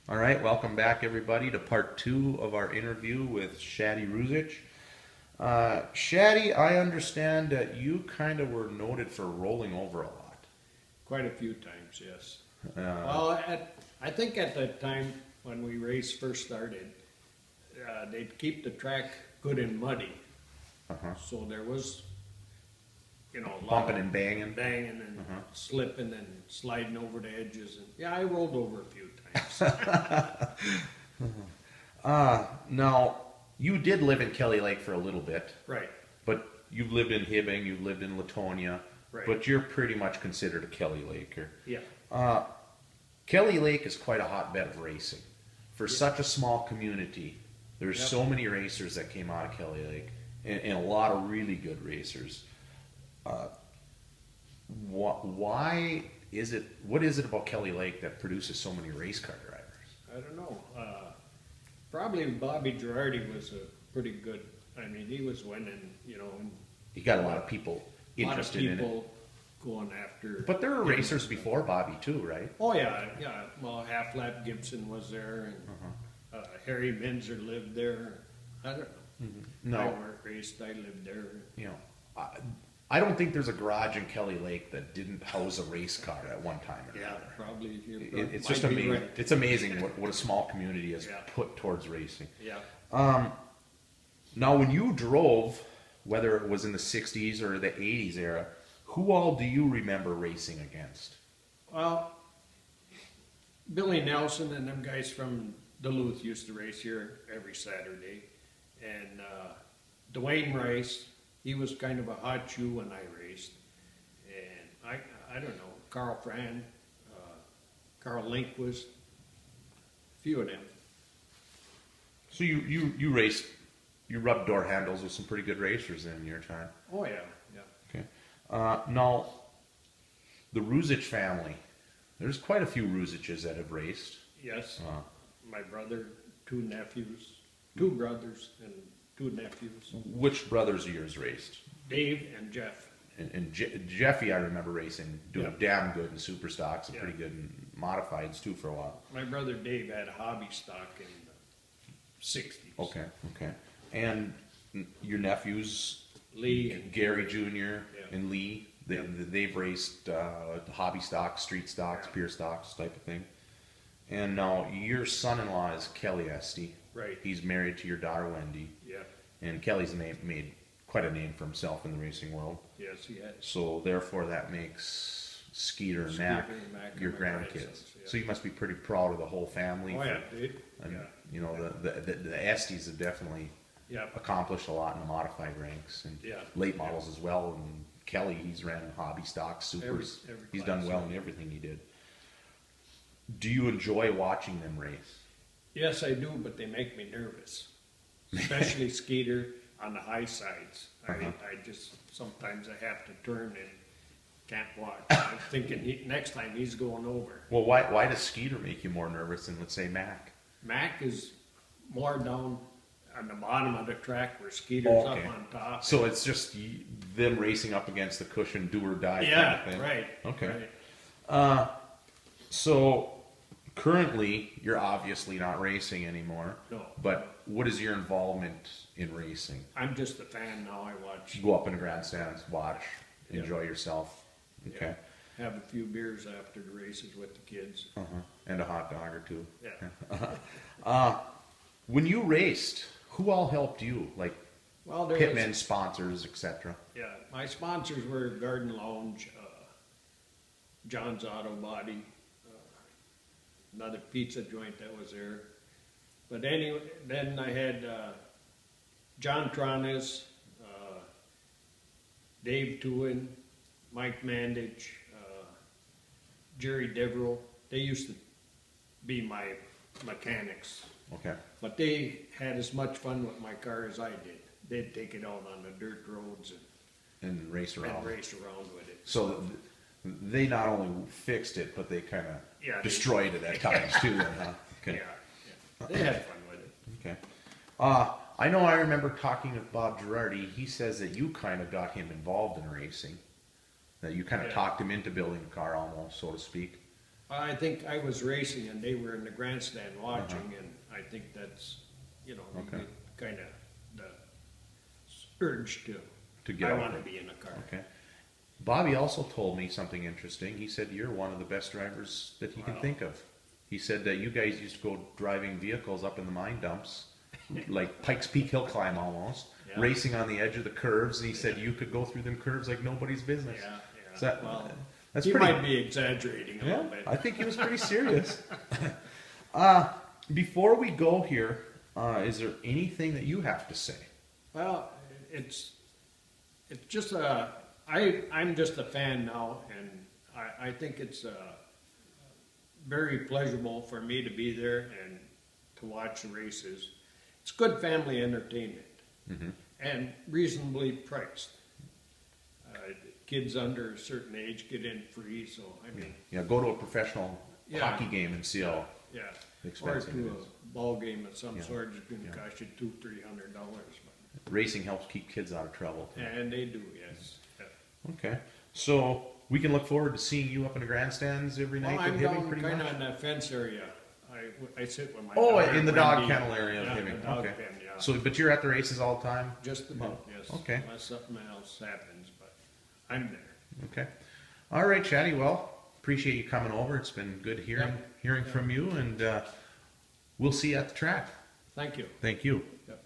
All right, welcome back everybody to part two of our interview with Shaddy Ruzich. Shaddy, I understand that you kind of were noted for rolling over a lot. Quite a few times, yes. Uh, Well, I think at that time when we race first started, they'd keep the track good and muddy. uh-huh. So there was, a lot Bumping of and banging. banging and Uh-huh. slipping and sliding over the edges. And yeah, I rolled over a few times. Now, you did live in Kelly Lake for a little bit, Right, but you've lived in Hibbing, you've lived in Latonia, right. but you're pretty much considered a Kelly Laker. Yeah, Kelly Lake is quite a hotbed of racing. For Yeah. such a small community, there's Yep. so many racers that came out of Kelly Lake, and a lot of really good racers. Uh, why is it? What is it about Kelly Lake that produces so many race car drivers? I don't know. Probably Bobby Girardi was a pretty good. I mean, he was winning. And You got a lot of people a lot of interested in it. people going after. But there were him. racers before Bobby too, right? Oh yeah, yeah. Well, Half Lap Gibson was there, and Harry Minzer lived there. I don't know. No, I worked, raced. I lived there. you know, I don't think there's a garage in Kelly Lake that didn't house a race car at one time or Yeah, another. probably. It's might just be amazing. right. It's amazing what a small community has Yeah. put towards racing. Yeah. Now, when you drove, whether it was in the '60s or the '80s era, who all do you remember racing against? Well, Billy Nelson and them guys from Duluth used to race here every Saturday, and Dwayne Rice. He was kind of a hot shoe when I raced, and I don't know, Carl Fran, Carl Linkquist, a few of them. So you raced, you rubbed door handles with some pretty good racers in your time. Oh yeah, yeah. Okay. Now, the Ruzich family, there's quite a few Ruziches that have raced. Yes, Uh, my brother, two nephews, two brothers and two nephews, which brothers of yours raced? Dave and Jeff. And Jeffy, I remember racing, doing Yeah. damn good in super stocks and Yeah. pretty good in modifieds too for a while. My brother Dave had a hobby stock in the 60s. Okay, okay. And your nephews, Lee and Gary Jr. Yeah. and Lee, they've raced hobby stocks, street stocks, Yeah. pier stocks type of thing. And now your son-in-law is Kelly Esty. Right. He's married to your daughter Wendy, Yeah, and Kelly's made quite a name for himself in the racing world. yes, he had. So therefore, that makes Skeeter and Mac Skeeter and Mac are your my grandkids. grandsons, yeah. So you must be pretty proud of the whole family. Oh yeah, Dave. And, Yeah, you know, the Estes have definitely yeah, accomplished a lot in the modified ranks and Yeah. late models as well. And Kelly, he's ran hobby stocks, supers. Every He's class, done well yeah. in everything he did. Do you enjoy watching them race? yes, I do, but they make me nervous, especially Skeeter on the high sides. Uh-huh. I just sometimes I have to turn and can't watch. I'm thinking next time he's going over. Well, why does Skeeter make you more nervous than, let's say, Mac? Mac is more down on the bottom of the track where Skeeter's Okay. up on top. So it's just them racing up against the cushion, do or die yeah, kind of thing? right. Okay. Right. So currently, you're obviously not racing anymore. No. But what is your involvement in racing? I'm just a fan now. I watch. Go up in the grandstands, watch, Yeah. enjoy yourself. Okay. Have a few beers after the races with the kids. Uh-huh. And a hot dog or two. Yeah. When you raced, who all helped you? Like Well, there pitmen, was, sponsors, etc. yeah, my sponsors were Garden Lounge, John's Auto Body, another pizza joint that was there. But anyway, then I had John Tronis, Dave Tewin, Mike Mandich, Jerry Deverell. They used to be my mechanics. Okay. But they had as much fun with my car as I did. They'd take it out on the dirt roads And race and around. race around with it. So they not only fixed it, but they kind of Yeah, they- destroyed it at times too. Then, huh? Okay. Yeah. They had fun with it. Okay. I know I remember talking with Bob Girardi. He says that you kind of got him involved in racing. That you kind of Yeah. talked him into building a car almost, so to speak. I think I was racing and they were in the grandstand watching, and I think that's, you Okay. get kind of the urge To get I out want to there. be in a car. Okay. Bobby also told me something interesting. He said you're one of the best drivers that he can Wow. think of. He said that you guys used to go driving vehicles up in the mine dumps, like Pikes Peak hill climb almost, Yeah. racing on the edge of the curves. And he said you could go through them curves like nobody's business. Yeah, Is that- well, that's he pretty. might be exaggerating a Yeah, little bit. I think he was pretty serious. Before we go here, is there anything that you have to say? Well, it's just I'm just a fan now, and I think it's very pleasurable for me to be there and to watch the races. It's good family entertainment and reasonably priced. Kids under a certain age get in free, so I mean, Yeah, go to a professional Yeah. hockey game and see how yeah. Or expensive it to is. a ball game of some Yeah. sort, it's going to Yeah. cost you $200-300. Racing helps keep kids out of trouble. And they do, yes. Yeah. Okay, so we can look forward to seeing you up in the grandstands every night Well, with I'm Hibbing, down pretty kind much. of in that fence area. I sit with my Oh, daughter, in the dog Wendy. kennel area of Yeah, Hibbing. the dog Okay. pen, yeah. So, but you're at the races all the time. Just about, yes. Okay. Unless something else happens, but I'm there. Okay. All right, Shaddy. Well, appreciate you coming over. It's been good hearing Yep. from you, and we'll see you at the track. Thank you. Thank you. Yep.